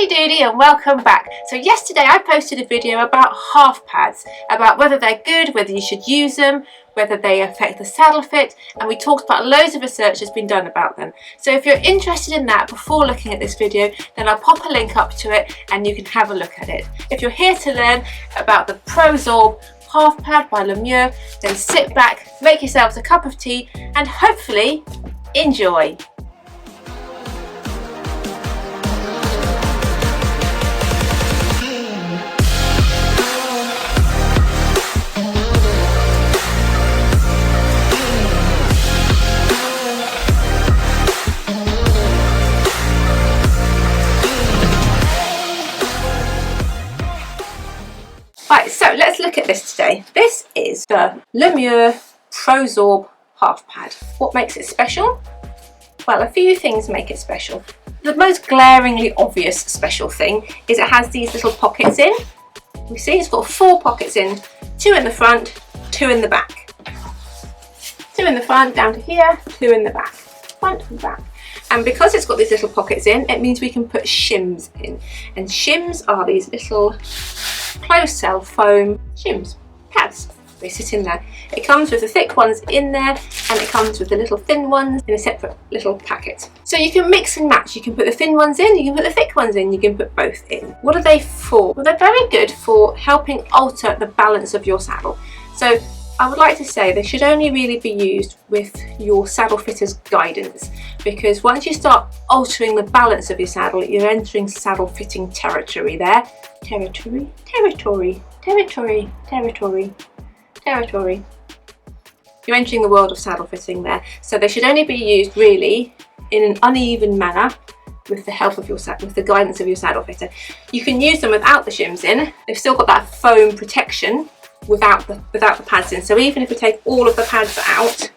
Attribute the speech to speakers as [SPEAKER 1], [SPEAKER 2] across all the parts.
[SPEAKER 1] Howdy doody and welcome back. So yesterday I posted a video about half pads, about whether they're good, whether you should use them, whether they affect the saddle fit, and we talked about loads of research that's been done about them. So if you're interested in that before looking at this video, then I'll pop a link up to it and you can have a look at it. If you're here to learn about the Pro-Sorb Half Pad by LeMieux, then sit back, make yourselves a cup of tea and hopefully enjoy. Right, so let's look at this today. This is the LeMieux Pro-Sorb Half Pad. What makes it special? Well, a few things make it special. The most glaringly obvious special thing is it has these little pockets in. You see it's got 4 pockets in, 2 in the front, 2 in the back. 2 in the front down to here, 2 in the back, front and back. And because it's got these little pockets in, it means we can put shims in. And shims are these little closed cell foam shims, pads. They sit in there. It comes with the thick ones in there and it comes with the little thin ones in a separate little packet. So you can mix and match. You can put the thin ones in, you can put the thick ones in, you can put both in. What are they for? Well, they're very good for helping alter the balance of your saddle. So I would like to say they should only really be used with your saddle fitter's guidance, because once you start altering the balance of your saddle, you're entering saddle fitting territory there. Territory. You're entering the world of saddle fitting there. So they should only be used really in an uneven manner with the help of your with the guidance of your saddle fitter. You can use them without the shims in. They've still got that foam protection without the pads in. So even if we take all of the pads out,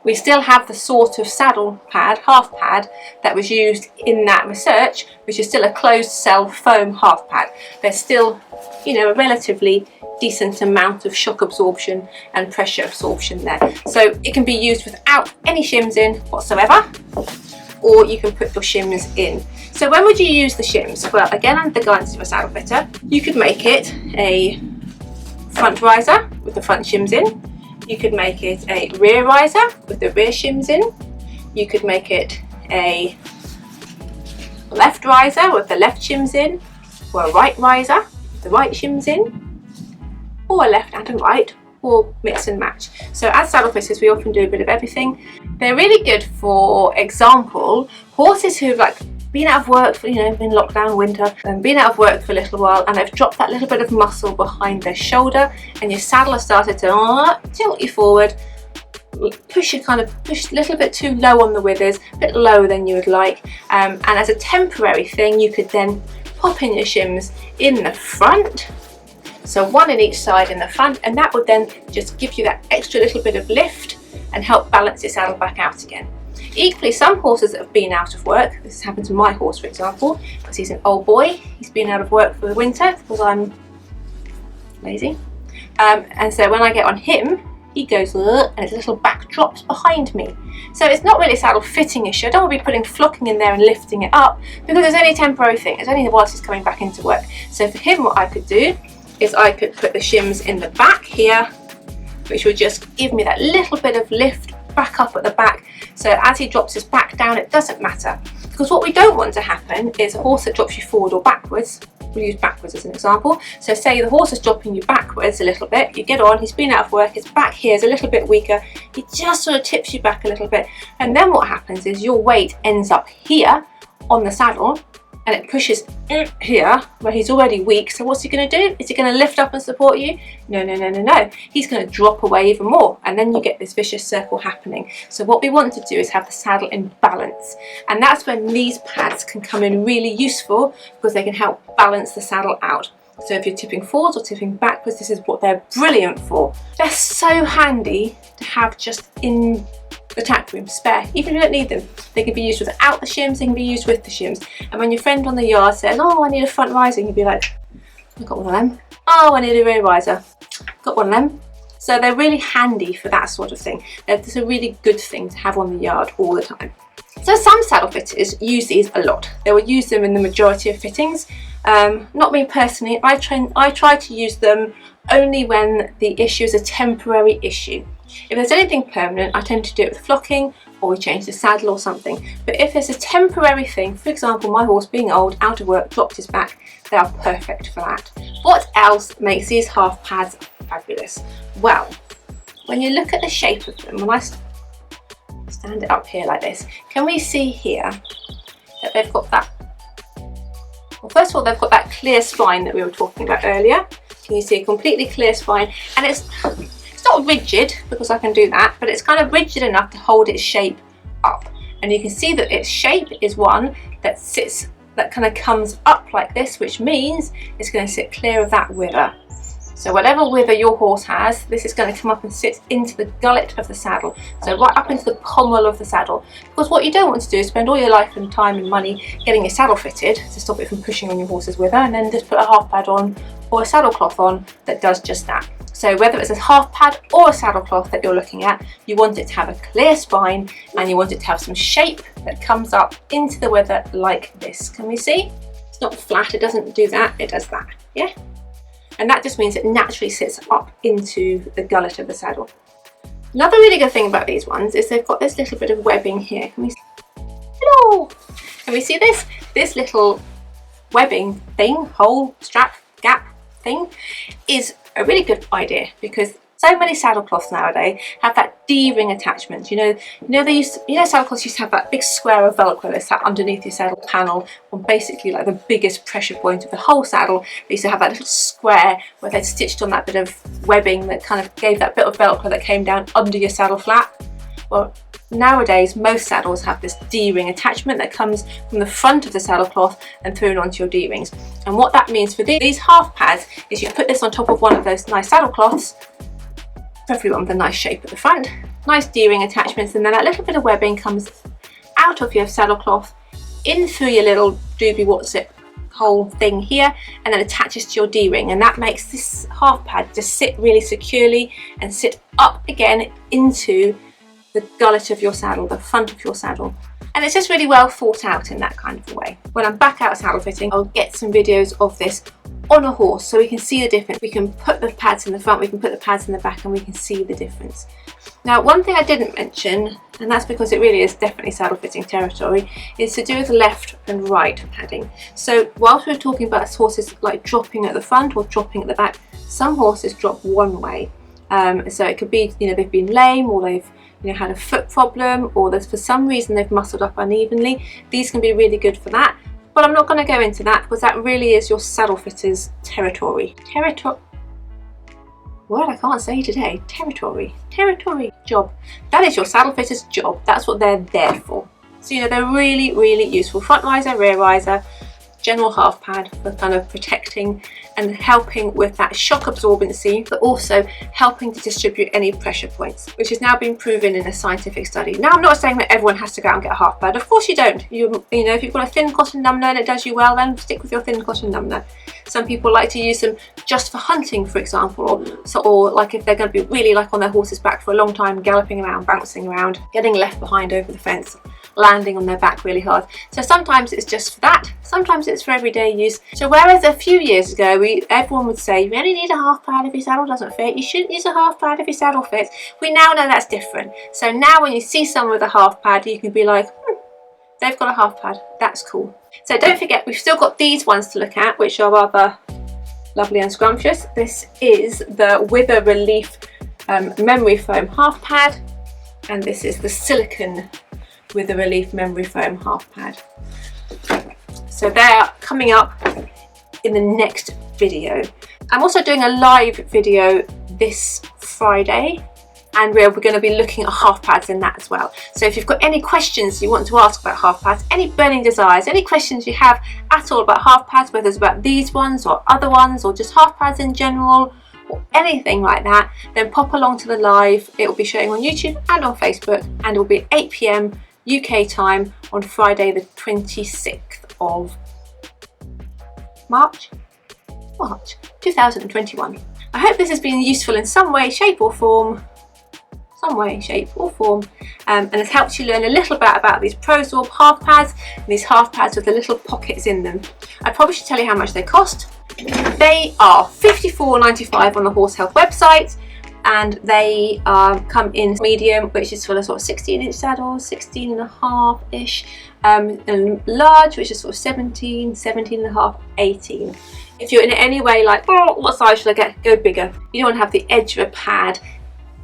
[SPEAKER 1] we still have the sort of saddle pad, half pad, that was used in that research, which is still a closed cell foam half pad. There's still, you know, a relatively decent amount of shock absorption and pressure absorption there. So it can be used without any shims in whatsoever, or you can put your shims in. So when would you use the shims? Well, again, under the guidance of a saddle fitter, you could make it a front riser with the front shims in. You could make it a rear riser with the rear shims in. You could make it a left riser with the left shims in, or a right riser with the right shims in, or a left and a right, or mix and match. So as saddle fitters, we often do a bit of everything. They're really good, for example, horses who've been out of work for, been locked down winter and been out of work for a little while, and they've dropped that little bit of muscle behind their shoulder, and your saddle has started to tilt you forward, push a little bit too low on the withers, a bit lower than you would like, and as a temporary thing you could then pop in your shims in the front, so one in each side in the front, and that would then just give you that extra little bit of lift and help balance your saddle back out again. Equally, some horses that have been out of work, this has happened to my horse for example, because he's an old boy, he's been out of work for the winter because I'm lazy, and so when I get on him, he goes and his little back drops behind me. So it's not really a saddle fitting issue. I don't want to be putting flocking in there and lifting it up, because it's only a temporary thing. It's only whilst he's coming back into work. So for him, what I could do is I could put the shims in the back here, which would just give me that little bit of lift back up at the back, so as he drops his back down, it doesn't matter. Because what we don't want to happen is a horse that drops you forward or backwards. We'll use backwards as an example. So say the horse is dropping you backwards a little bit, you get on, he's been out of work, his back here is a little bit weaker, he just sort of tips you back a little bit, and then what happens is your weight ends up here on the saddle, and it pushes here where he's already weak. So what's he going to do? Is he going to lift up and support you? No. He's going to drop away even more, and then you get this vicious circle happening. So what we want to do is have the saddle in balance, and that's when these pads can come in really useful, because they can help balance the saddle out. So if you're tipping forwards or tipping backwards, this is what they're brilliant for. They're so handy to have just in the tack room, spare. Even if you don't need them, they can be used without the shims, they can be used with the shims. And when your friend on the yard says, oh, I need a front riser, you'd be like, I've got one of them. Oh, I need a rear riser. Got one of them. So they're really handy for that sort of thing. It's a really good thing to have on the yard all the time. So some saddle fitters use these a lot. They will use them in the majority of fittings. Not me personally. I try to use them only when the issue is a temporary issue. If there's anything permanent, I tend to do it with flocking, or we change the saddle or something. But if it's a temporary thing, for example, my horse being old, out of work, dropped his back, they are perfect for that. What else makes these half pads fabulous? Well, when you look at the shape of them, when I stand it up here like this, can we see here that they've got that, well, first of all, they've got that clear spine that we were talking about earlier. Can you see a completely clear spine? And it's not rigid, because I can do that, but it's kind of rigid enough to hold its shape up. And you can see that its shape is one that sits, that kind of comes up like this, which means it's going to sit clear of that wither. So whatever wither your horse has, this is going to come up and sit into the gullet of the saddle, so right up into the pommel of the saddle. Because what you don't want to do is spend all your life and time and money getting your saddle fitted to stop it from pushing on your horse's wither, and then just put a half pad on or a saddle cloth on that does just that. So whether it's a half pad or a saddle cloth that you're looking at, you want it to have a clear spine, and you want it to have some shape that comes up into the wither like this. Can we see? It's not flat, it doesn't do that, it does that, yeah? And that just means it naturally sits up into the gullet of the saddle. Another really good thing about these ones is they've got this little bit of webbing here. Can we see? Hello! Can we see this? This little webbing thing, hole, strap, gap thing, is a really good idea, because so many saddle cloths nowadays have that D-ring attachment. Saddle cloths used to have that big square of Velcro that sat underneath your saddle panel on basically like the biggest pressure point of the whole saddle. They used to have that little square where they'd stitched on that bit of webbing that kind of gave that bit of Velcro that came down under your saddle flap. Well, nowadays most saddles have this D-ring attachment that comes from the front of the saddle cloth and through onto your D-rings. And what that means for these half pads is you put this on top of one of those nice saddle cloths, preferably one with a nice shape at the front, nice D-ring attachments, and then that little bit of webbing comes out of your saddle cloth, in through your little doobie what's-it hole thing here, and then attaches to your D-ring, and that makes this half pad just sit really securely and sit up again into the gullet of your saddle, the front of your saddle. And it's just really well thought out in that kind of a way. When I'm back out saddle fitting, I'll get some videos of this on a horse so we can see the difference. We can put the pads in the front, we can put the pads in the back, and we can see the difference. Now, one thing I didn't mention, and that's because it really is definitely saddle fitting territory, is to do with left and right padding. So whilst we're talking about horses like dropping at the front or dropping at the back, some horses drop one way. So it could be, they've been lame, or they've had a foot problem, or there's for some reason they've muscled up unevenly. These can be really good for that, but I'm not going to go into that because that really is your saddle fitter's territory. Word I can't say today. Territory job. That is your saddle fitter's job. That's what they're there for. So they're really, really useful. Front riser, rear riser, general half pad for kind of protecting and helping with that shock absorbency, but also helping to distribute any pressure points, which has now been proven in a scientific study. Now, I'm not saying that everyone has to go out and get a half pad. Of course you don't. If you've got a thin cotton numbner and it does you well, then stick with your thin cotton numbner. Some people like to use them just for hunting, for example, or like if they're going to be really like on their horse's back for a long time, galloping around, bouncing around, getting left behind over the fence, landing on their back really hard. So sometimes it's just for that, sometimes it's for everyday use. So whereas a few years ago everyone would say you only need a half pad if your saddle doesn't fit, you shouldn't use a half pad if your saddle fits, we now know that's different. So now when you see someone with a half pad, you can be like, they've got a half pad, that's cool. So don't forget, we've still got these ones to look at, which are rather lovely and scrumptious. This is the Wither Relief Memory Foam half pad, and this is the silicone Wither Relief Memory Foam half pad. So they're coming up in the next video. I'm also doing a live video this Friday, and we're going to be looking at half pads in that as well. So if you've got any questions you want to ask about half pads, any burning desires, any questions you have at all about half pads, whether it's about these ones or other ones or just half pads in general or anything like that, then pop along to the live. It will be showing on YouTube and on Facebook, and it will be at 8 PM UK time on Friday the 26th of March 2021. I hope this has been useful in some way, shape or form. some way, shape or form, and has helped you learn a little bit about these Pro-Sorb half pads, and these half pads with the little pockets in them. I probably should tell you how much they cost. They are $54.95 on the Horse Health website, and they come in medium, which is for the sort of 16-inch saddles, 16.5-ish, and large, which is sort of 17, 17.5, 18. If you're in any way like, oh, what size should I get? Go bigger. You don't want to have the edge of a pad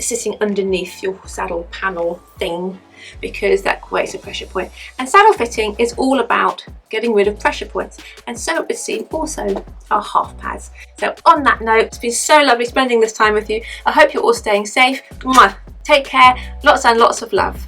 [SPEAKER 1] sitting underneath your saddle panel thing, because that creates a pressure point. And saddle fitting is all about getting rid of pressure points, and so it would seem also are half pads. So on that note, it's been so lovely spending this time with you. I hope you're all staying safe. Mwah. Take care, lots and lots of love.